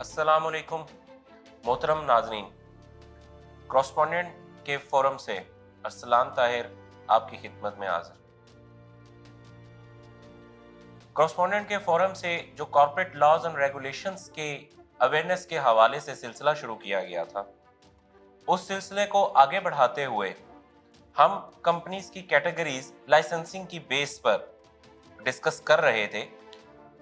अस्सलाम वालेकुम मोहतरम नाजरीन। कॉरस्पॉन्डेंट के फोरम से अरसलान ताहिर आपकी खिदमत में हाजिर। कॉरस्पॉन्डेंट के फोरम से जो कॉर्पोरेट लॉज एंड रेगुलेशंस के अवेयरनेस के हवाले से सिलसिला शुरू किया गया था, उस सिलसिले को आगे बढ़ाते हुए हम कंपनीज की कैटेगरीज लाइसेंसिंग की बेस पर डिस्कस कर रहे थे,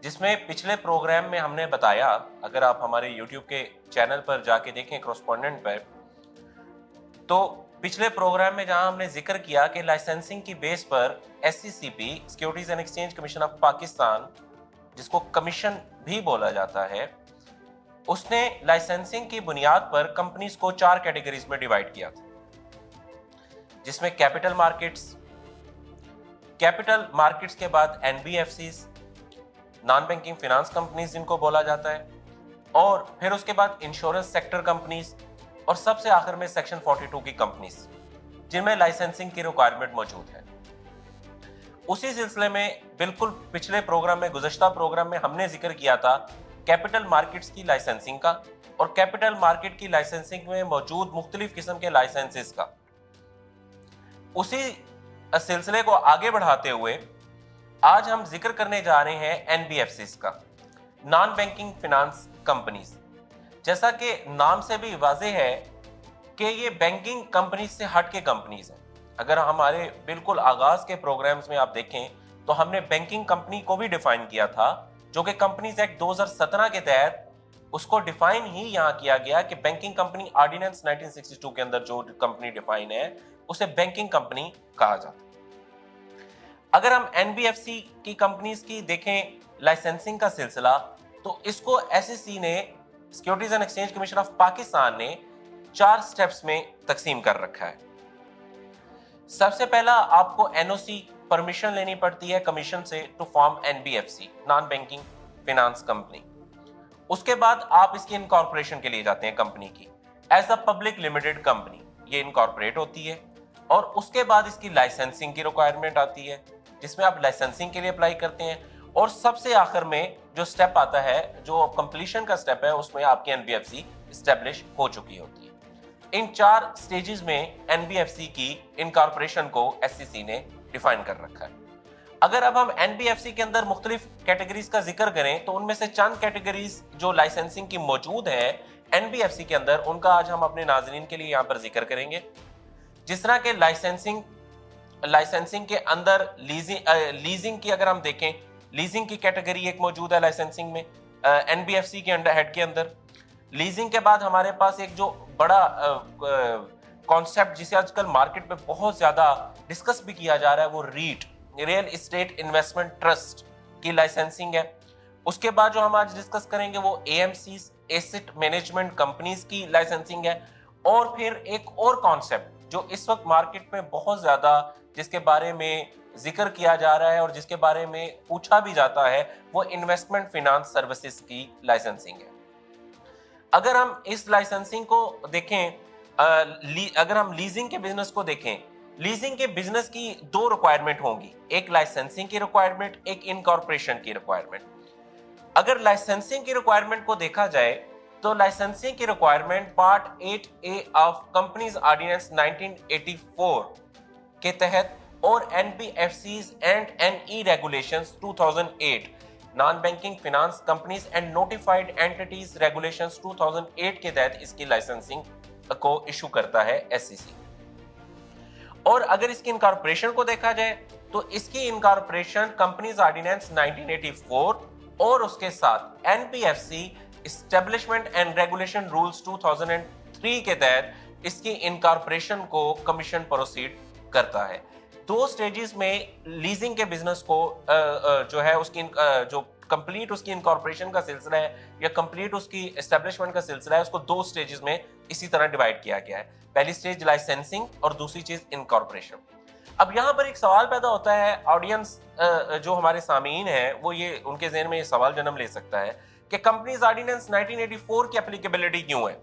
जिसमें पिछले प्रोग्राम में हमने बताया, अगर आप हमारे YouTube के चैनल पर जाके देखें कॉरस्पॉन्डेंट पर, तो पिछले प्रोग्राम में जहां हमने जिक्र किया कि लाइसेंसिंग की बेस पर SCCP securities and exchange commission of Pakistan, जिसको कमीशन भी बोला जाता है, उसने लाइसेंसिंग की बुनियाद पर कंपनीज को 4 कैटेगरीज में डिवाइड किया था, जिसमें कैपिटल मार्केट्स के बाद NBFCs, non banking finance companies जिनको बोला जाता है, और फिर उसके बाद इंश्योरेंस सेक्टर कंपनीज, और सबसे आखिर में सेक्शन 42 की कंपनीज जिनमें लाइसेंसिंग की रिक्वायरमेंट मौजूद है। उसी सिलसिले में बिल्कुल पिछले प्रोग्राम में, गुज़श्ता प्रोग्राम में हमने जिक्र किया था कैपिटल मार्केट्स की लाइसेंसिंग का और कैपिटल मार्केट की लाइसेंसिंग में मौजूद मुख्तलिफ किस्म के लाइसेंसेस का। उसी सिलसिले को आगे बढ़ाते हुए आज हम जिक्र करने जा रहे हैं NBFCs का, नॉन बैंकिंग फाइनेंस कंपनीज। जैसा कि नाम से भी वाज़ेह है कि ये बैंकिंग कंपनीज से हट के कंपनीज हैं। अगर हमारे बिल्कुल आगाज के प्रोग्राम्स में आप देखें तो हमने बैंकिंग कंपनी को भी डिफाइन किया था, जो कि कंपनीज एक्ट 2017 के तहत उसको डिफाइन ही यहाँ किया गया कि बैंकिंग कंपनी ऑर्डिनेंस 1962 के अंदर जो कंपनी डिफाइन है उसे बैंकिंग कंपनी कहा जाता है। अगर हम NBFC की कंपनीज की देखें लाइसेंसिंग का सिलसिला, तो इसको SEC ने, securities and exchange commission of Pakistan ने 4 स्टेप्स में तकसीम कर रखा है। सबसे पहला आपको NOC परमिशन लेनी पड़ती है कमीशन से to form NBFC, non banking finance company. उसके बाद आप इसकी इनकॉर्पोरेशन के लिए जाते हैं कंपनी की, as a public limited company ये इनकॉर्पोरेट होती है, और उसके बाद इसकी लाइसेंसिंग की रिक्वायरमेंट आती है, जिसमें आप लाइसेंसिंग के लिए अप्लाई करते हैं, और सबसे आखिर में जो स्टेप आता है, जो कंप्लीशन का स्टेप है, उसमें आपकी NBFC एस्टेब्लिश हो चुकी होती है। इन 4 स्टेजेस में NBFC की इनकॉर्पोरेशन को SEC ने डिफाइन कर रखा है। अगर अब हम NBFC के अंदर मुख्तलिफ कैटेगरीज का जिक्र करें, तो उनमें से चंद कैटेगरीज जो लाइसेंसिंग की मौजूद है NBFC के अंदर, उनका आज हम अपने नाज़रीन के लिए यहाँ पर जिक्र करेंगे। जिस तरह के लाइसेंसिंग के अंदर लीजिंग की अगर हम देखें, लीजिंग की कैटेगरी एक मौजूद है लाइसेंसिंग में NBFC के अंडर हेड के अंदर। लीजिंग के बाद हमारे पास एक जो बड़ा कॉन्सेप्ट जिसे आजकल मार्केट में बहुत ज्यादा डिस्कस भी किया जा रहा है, वो REIT, real estate investment trust की लाइसेंसिंग है। उसके बाद जो हम आज डिस्कस करेंगे वो AMCs, एसेट मैनेजमेंट कंपनीज की लाइसेंसिंग है। और फिर एक और कॉन्सेप्ट जो इस वक्त मार्केट में बहुत ज्यादा जिसके बारे में जिक्र किया जा रहा है और जिसके बारे में पूछा भी जाता है, वो इन्वेस्टमेंट फाइनेंस सर्विसेज की लाइसेंसिंग है। अगर हम इस लाइसेंसिंग को देखें, अगर हम लीजिंग के बिजनेस को देखें, लीजिंग के बिजनेस की 2 रिक्वायरमेंट होंगी, एक लाइसेंसिंग की रिक्वायरमेंट, एक इनकॉर्पोरेशन की रिक्वायरमेंट। अगर लाइसेंसिंग की रिक्वायरमेंट को देखा जाए तो लाइसेंसिंग की requirement part 8A of companies ordinance 1984 के तहत और NBFCs and NE regulations 2008, non banking finance companies and notified entities regulations 2008 के तहत इसकी लाइसेंसिंग को इशू करता है SEC। और अगर इसकी इनकॉर्पोरेशन को देखा जाए तो इसकी इनकॉर्पोरेशन कंपनीज ऑर्डिनेंस 1984 और उसके साथ NBFC establishment and regulation rules 2003 के तहत इसकी इनकॉर्पोरेशन को कमीशन प्रोसीड करता है। 2 स्टेजेस में लीजिंग के बिजनेस को जो है उसकी जो कंप्लीट उसकी इनकॉर्पोरेशन का सिलसिला है या कंप्लीट उसकी एस्टेब्लिशमेंट का सिलसिला है, उसको 2 स्टेजेस में इसी तरह डिवाइड किया गया है। पहली स्टेज लाइसेंसिंग और दूसरी चीज इनकॉर्पोरेशन। अब यहाँ पर एक सवाल पैदा होता है, ऑडियंस जो हमारे सामीन है वो ये उनके ज़हन में ये सवाल जन्म ले सकता है कि कंपनीज ऑर्डिनेंस 1984 की एप्लीकेबिलिटी क्यों है।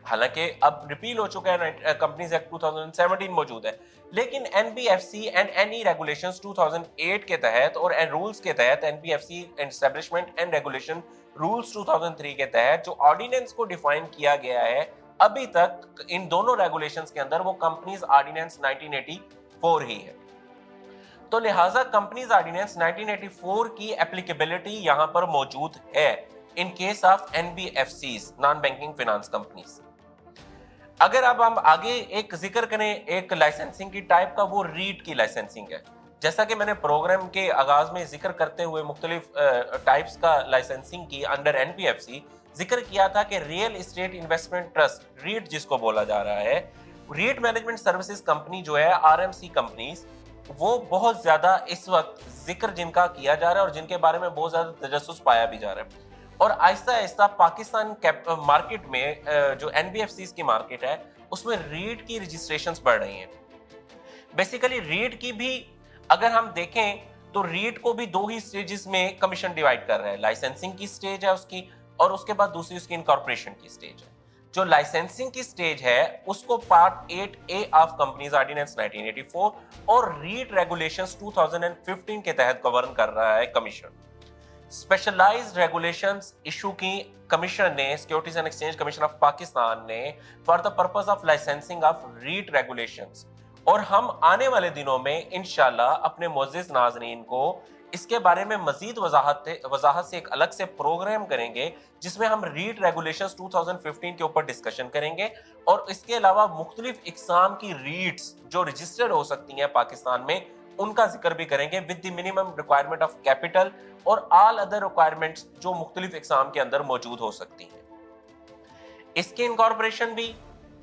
हालांकि अब रिपील हो चुका है, कंपनीज एक्ट 2017 मौजूद है, लेकिन NBFC एंड NE रेगुलेशंस 2008 के तहत और रूल्स के तहत NBFC establishment and regulation rules 2003 के तहत जो ऑर्डिनेंस को डिफाइन किया गया है, अभी तक इन दोनों रेगुलेशंस के अंदर वो कंपनीज ऑर्डिनेंस 1984 ही है। तो लिहाजा कंपनीज ऑर्डिनेंस 1984 की एप्लीकेबिलिटी यहां पर मौजूद है in case of NBFCs, non banking finance companies. अगर अब हम आगे एक जिक्र करें एक लाइसेंसिंग की टाइप का, वो रीट की लाइसेंसिंग है। जैसा कि मैंने प्रोग्राम के आगाज में जिक्र करते हुए मुख्तलिफ टाइप्स का लाइसेंसिंग की अंडर एनबीएफसी जिक्र किया था कि real estate investment trust, REIT जिसको बोला जा रहा है, रीट मैनेजमेंट सर्विसेज कंपनी जो है, आरएमसी कंपनीज, वो बहुत ज्यादा इस वक्त जिक्र जिनका किया जा रहा है और जिनके बारे में बहुत ज्यादा तजस्सुस पाया भी जा रहा है। और आहिस्ता आहिस्ता पाकिस्तान मार्केट में जो एनबीएफसीज की मार्केट है उसमें रीट की रजिस्ट्रेशंस बढ़ रही हैं। बेसिकली रीट की भी अगर हम देखें तो रीट को भी दो ही स्टेजेस में कमीशन डिवाइड कर रहे हैं। लाइसेंसिंग की स्टेज है उसकी, और उसके बाद दूसरी उसकी इनकॉर्पोरेशन की स्टेज है। जो लाइसेंसिंग की स्टेज है उसको part 8A of companies ordinance 1984 और रीट रेगुलेशंस 2015 के तहत गवर्न कर रहा है कमीशन। स्पेशलाइज्ड रेगुलेशंस इशू की कमीशन ने, securities and exchange commission of Pakistan ने, for the purpose of licensing of REIT regulations. और हम आने वाले दिनों में इंशाल्लाह अपने मुअज़्ज़िज़ नाज़रीन को इसके बारे में मजीद वजाहत से एक अलग से प्रोग्राम करेंगे जिसमें हम रीट रेगुलेशंस 2015 के ऊपर डिस्कशन करेंगे। और इसके अलावा मुख्तलिफ इकसाम की रीट्स जो रजिस्टर्ड हो सकती हैं पाकिस्तान में, उनका जिक्र भी करेंगे with the minimum requirement of capital और ऑल अदर रिक्वायरमेंट्स जो मुख्तलिफ इकसाम के अंदर मौजूद हो सकती हैं। इसकी इनकॉर्पोरेशन भी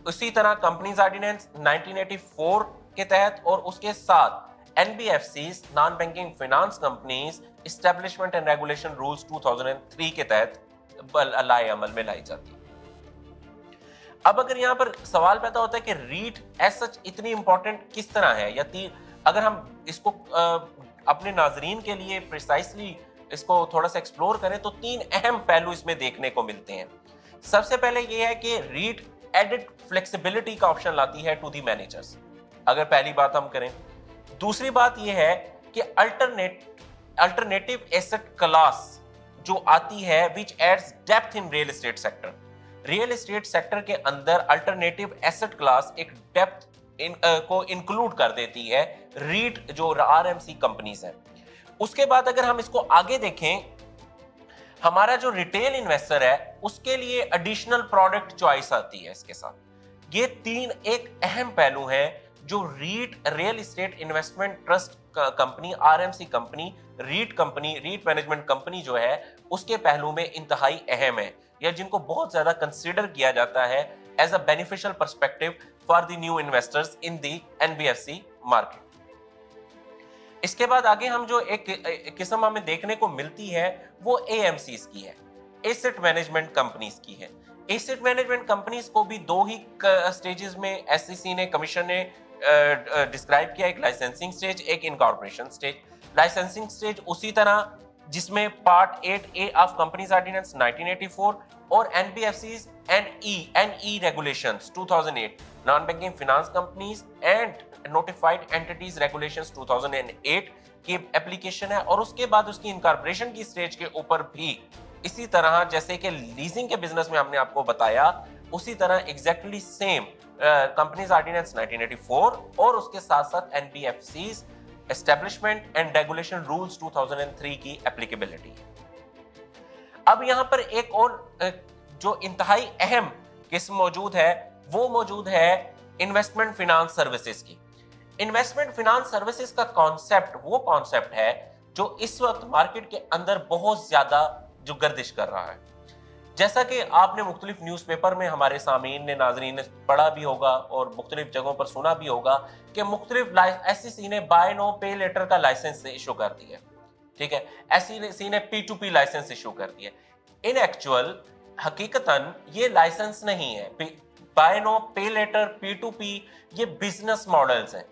उसी तरह कंपनीज ऑर्डिनेंस 1984 के तहत और उसके साथ NBFCs, non banking finance companies establishment and regulation rules 2003 के तहत लाए अमल में लाई जाती है। अब अगर यहां पर सवाल पैदा होता है कि रीट एज सच इतनी इंपॉर्टेंट किस तरह है, या अगर हम इसको अपने नाजरीन के लिए प्रिसाइसली इसको थोड़ा सा एक्सप्लोर करें तो तीन अहम पहलू इसमें देखने को मिलते हैं। सबसे पहले यह है कि रीट एडिड फ्लेक्सिबिलिटी का ऑप्शन लाती है टू दी मैनेजर्स, अगर पहली बात हम करें। दूसरी बात यह है कि अल्टरनेटिव एसेट क्लास जो आती है which adds depth in real estate sector. Real estate sector के अंदर अल्टरनेटिव एसेट क्लास एक डेप्थ को इंक्लूड कर देती है रीट जो आरएमसी कंपनीज है। उसके बाद अगर हम इसको आगे देखें, हमारा जो रिटेल इन्वेस्टर है उसके लिए एडिशनल प्रोडक्ट चॉइस आती है इसके साथ। ये तीन एक अहम पहलू हैं जो REIT, real estate investment trust company, RMC company, REIT management company जो है उसके पहलू में इंतहाई अहम है, या जिनको बहुत ज्यादा कंसीडर किया जाता है as a beneficial perspective for the new investors in the NBFC market. इसके बाद आगे हम जो एक किस्म हमें देखने को मिलती है वो एएमसीज की है, एसेट मैनेजमेंट कंपनीज की है। एसेट मैनेजमेंट कंपनीज को भी दो ही स्टेजेस में एसईसी ने, कमीशन ने डिस्क्राइब किया, एक लाइसेंसिंग स्टेज, एक इनकॉर्पोरेशन स्टेज। लाइसेंसिंग स्टेज उसी तरह जिसमें part 8A of companies ordinance 1984 और NBFCs NE regulations 2008, non banking finance companies and notified entities regulations 2008 की एप्लीकेशन है। और उसके बाद उसकी इनकॉर्पोरेशन की स्टेज के ऊपर भी इसी तरह जैसे कि लीजिंग के बिजनेस में हमने आपको बताया, उसी तरह एग्जैक्टली सेम कंपनीज ऑर्डिनेंस 1984 और उसके साथ साथ NBFCs establishment and regulation rules 2003 की एप्लीकेबिलिटी है। अब यहां पर एक और जो इंतहाई अहम किस्म मौजूद है वो मौजूद है इन्वेस्टमेंट फाइनेंस सर्विसेज की। इन्वेस्टमेंट फाइनेंस सर्विसेज का कॉन्सेप्ट वो कॉन्सेप्ट है जो इस वक्त मार्केट के अंदर बहुत ज्यादा जो गर्दिश कर रहा है। जैसा कि आपने मुख्तलिफ न्यूज़पेपर में हमारे सामीन ने, नाजरीन ने पढ़ा भी होगा और मुख्तलिफ जगहों पर सुना भी होगा कि मुख्तलिफ एसईसी ने बाय नो पे लेटर का लाइसेंस इशू कर दिया, ठीक है। एसईसी ने P2P लाइसेंस इशू कर दिया। इन एक्चुअल हकीकतन ये लाइसेंस नहीं है। Bye no pay letter, P2P ये बिजनेस मॉडल्स हैं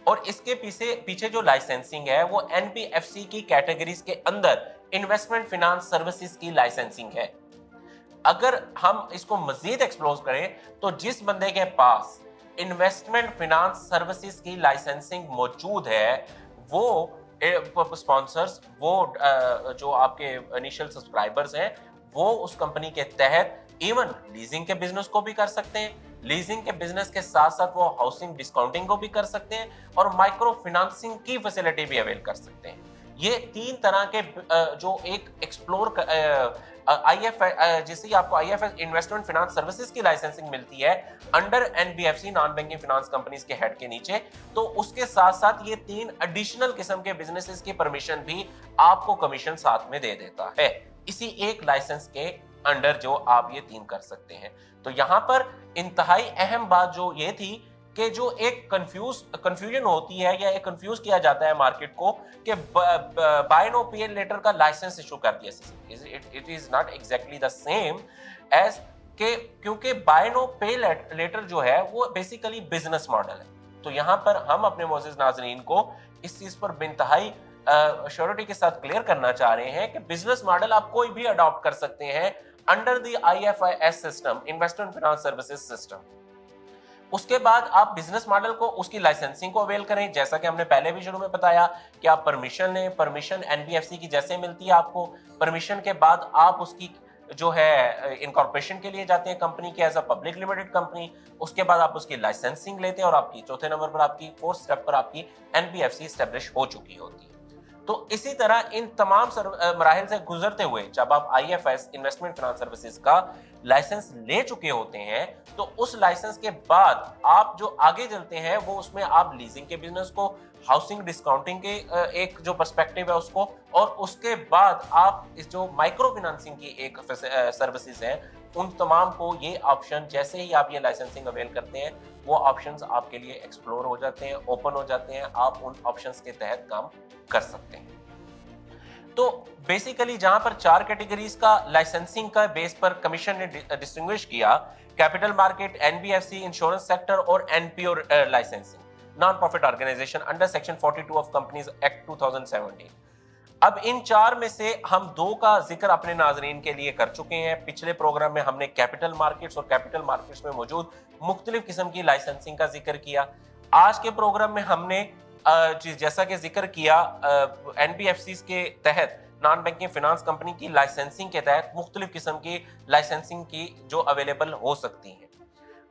और इसके पीछे जो लाइसेंसिंग है वो एनबीएफसी की कैटेगरीज के अंदर इन्वेस्टमेंट फाइनेंस सर्विसेज की लाइसेंसिंग है। अगर हम इसको मजीद एक्सप्लोर करें तो जिस बंदे के पास इन्वेस्टमेंट फाइनेंस सर्विसेज की लाइसेंसिंग मौजूद है वो स्पॉन्सर्स, वो जो आपके इनिशियल सब्सक्राइबर्स हैं, وہ اس कंपनी के तहत इवन लीजिंग के बिजनेस को भी कर सकते हैं, लीजिंग के बिजनेस के साथ साथ वो हाउसिंग डिस्काउंटिंग को भी कर सकते हैं और माइक्रो फाइनेंसिंग की फैसिलिटी भी अवेल कर सकते हैं। ये 3 तरह के जो एक एक्सप्लोर IF जैसे आपको IFS इन्वेस्टमेंट फाइनेंस सर्विसेज की लाइसेंसिंग मिलती है under NBFC non banking finance companies के हेड के नीचे, तो उसके साथ साथ ये 3 एडिशनल किस्म के बिजनेसेस की परमिशन भी आपको कमीशन साथ में दे देता है इसी एक लाइसेंस के अंडर, जो आप ये 3 कर सकते हैं। तो यहां पर इंतहाई अहम बात जो ये थी कि जो एक कंफ्यूजन होती है या एक कंफ्यूज किया जाता है मार्केट को कि बाय नो पे लेटर का लाइसेंस इशू कर दिया, it is not exactly the same as के, क्योंकि बाय नो पे लेटर जो है वो बेसिकली बिजनेस मॉडल है। तो यहाँ पर हम अपने मोअज़्ज़िज़ नाज़रीन को इस चीज पर बेइंतहाई श्योरिटी के साथ क्लियर करना चाह रहे हैं कि बिजनेस मॉडल आप कोई भी अडॉप्ट कर सकते हैं under the IFIS system, investment finance services system. उसके बाद आप बिजनेस मॉडल को उसकी लाइसेंसिंग को अवेल करें, जैसा कि हमने पहले भी शुरू में बताया कि आप परमिशन लें, परमिशन NBFC की जैसे मिलती है आपको, परमिशन के बाद आप उसकी जो है इनकॉर्पोरेशन के लिए जाते हैं कंपनी के as a public limited company, उसके बाद आप उसकी लाइसेंसिंग लेते हैं और आपकी चौथे नंबर पर आपकी 4th स्टेप पर आपकी NBFC एस्टेब्लिश हो चुकी होती है। तो इसी तरह इन तमाम मराहिल से गुजरते हुए जब आप IFS इन्वेस्टमेंट फाइनेंस सर्विसेज का लाइसेंस ले चुके होते हैं, तो उस लाइसेंस के बाद आप जो आगे चलते हैं वो उसमें आप लीजिंग के बिजनेस को, हाउसिंग डिस्काउंटिंग के एक जो पर्सपेक्टिव है उसको, और उसके बाद आप इस जो माइक्रो फाइनेंसिंग की एक सर्विसेज है उन तमाम को, ये ऑप्शन जैसे ही आप ये लाइसेंसिंग अवेल करते हैं वो ऑप्शंस आपके लिए एक्सप्लोर हो जाते हैं, ओपन हो जाते हैं, आप उन ऑप्शंस के तहत काम कर सकते हैं। तो बेसिकली जहां पर 4 कैटेगरीज का लाइसेंसिंग का बेस पर कमीशन ने डिस्टिंग्विश किया, capital market, NBFC, insurance sector और NPO licensing, non profit organization under section 42 of companies act 2017। अब इन 4 में से हम 2 का जिक्र अपने नाजरीन के लिए कर चुके हैं। पिछले प्रोग्राम में हमने कैपिटल मार्केट्स और कैपिटल मार्केट्स में मौजूद मुख्तलिफ किस्म की लाइसेंसिंग का जिक्र किया। आज के प्रोग्राम में हमने जैसा कि जिक्र किया NBFCs के तहत नॉन बैंकिंग फाइनेंस कंपनी की लाइसेंसिंग के तहत मुख्तलिफ किस्म की लाइसेंसिंग की जो अवेलेबल हो सकती हैं।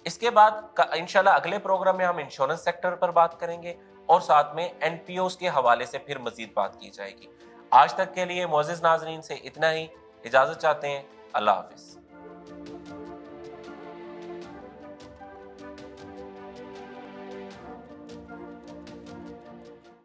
इसके बाद इंशाल्लाह अगले प्रोग्राम में हम इंश्योरेंस सेक्टर पर बात करेंगे और साथ में NPOs के हवाले से फिर मजीद बात की जाएगी। आज तक के लिए मोअज़्ज़िज़ नाज़रीन से इतना ही, इजाजत चाहते हैं। अल्लाह हाफिज।